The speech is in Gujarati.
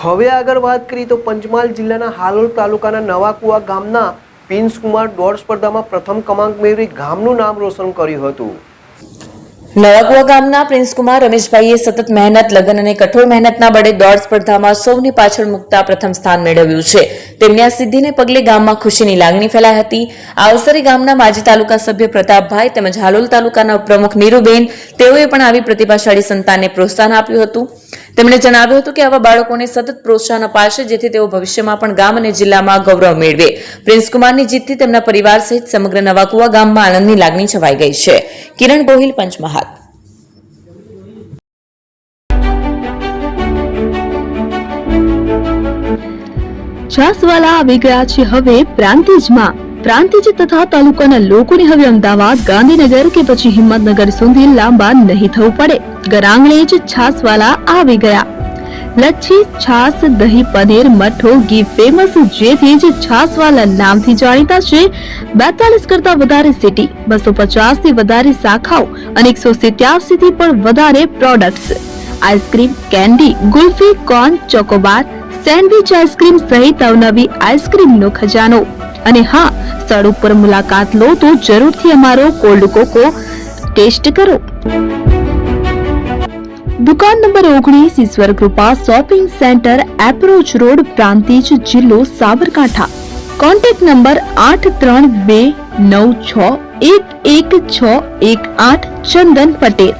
હવે આગળ વાત કરીએ તો પંચમહાલ જિલ્લાના હાલોલ તાલુકાના નવાકુવા ગામના પ્રિન્સકુમાર દોડ સ્પર્ધામાં પ્રથમ ક્રમાંક મેળવી ગામનું નામ રોશન કર્યું હતું। નવાકુવા ગામના પ્રિન્સકુમાર રમેશભાઈએ સતત મહેનત, લગન અને કઠોર મહેનતના બળે દોડ સ્પર્ધામાં સૌની પાછળ મૂકતા પ્રથમ સ્થાન મેળવ્યું છે। તેમની આ સિદ્ધિને પગલે ગામમાં ખુશીની લાગણી ફેલાઈ હતી। આ અવસરે ગામના માજી તાલુકા સભ્ય પ્રતાપભાઈ તેમજ હાલોલ તાલુકાના પ્રમુખ નીરુબેન તેઓએ પણ આવી પ્રતિભાશાળી સંતાનને પ્રોત્સાહન આપ્યું હતું। તેમણે જણાવ્યું હતું કે આવા બાળકોને સતત પ્રોત્સાહન અપાશે જેથી તેઓ ભવિષ્યમાં પણ ગામ અને જિલ્લામાં ગૌરવ મેળવે। પ્રિન્સકુમારની જીતથી તેમના પરિવાર સહિત સમગ્ર નવાકુવા ગામમાં આનંદની લાગણી છવાઈ ગઈ છે। કિરણ ગોહિલ, પંચમહાલ। છાસવાલા આવી ગયા છે હવે પ્રાંતિજમાં। પ્રાંતિજ તથા તાલુકાના લોકોને હવે અમદાવાદ, ગાંધીનગર કે પછી હિંમતનગર સુધી લાંબા નહીં થવું પડે। ઘરાંગણે જ છાસવાલા આવી ગયા। લચ્છી, છાસ, દહીં, પનીર, મઠ્ઠો, ઘી ફેમસ, જેથી જ છાસવાલા નામથી જાણીતા છે। 42 કરતા વધારે સિટી, 250 થી વધારે શાખાઓ અને 187 થી પણ વધારે products. Ice cream, candy, kulfi, corn, Chocobar, sandwich ice cream સહિત અવનવી આઈસ્ક્રીમનો ખજાનો। અને હા, સ્થળ ઉપર મુલાકાત લો તો જરૂરથી અમારો કોલ્ડ કોકો ટેસ્ટ કરો। દુકાન number 19, Ishwar Krupa shopping centre, approach road, Prantij, જિલ્લો સાબરકાંઠા। Contact number 8329611618 Chandan Patel.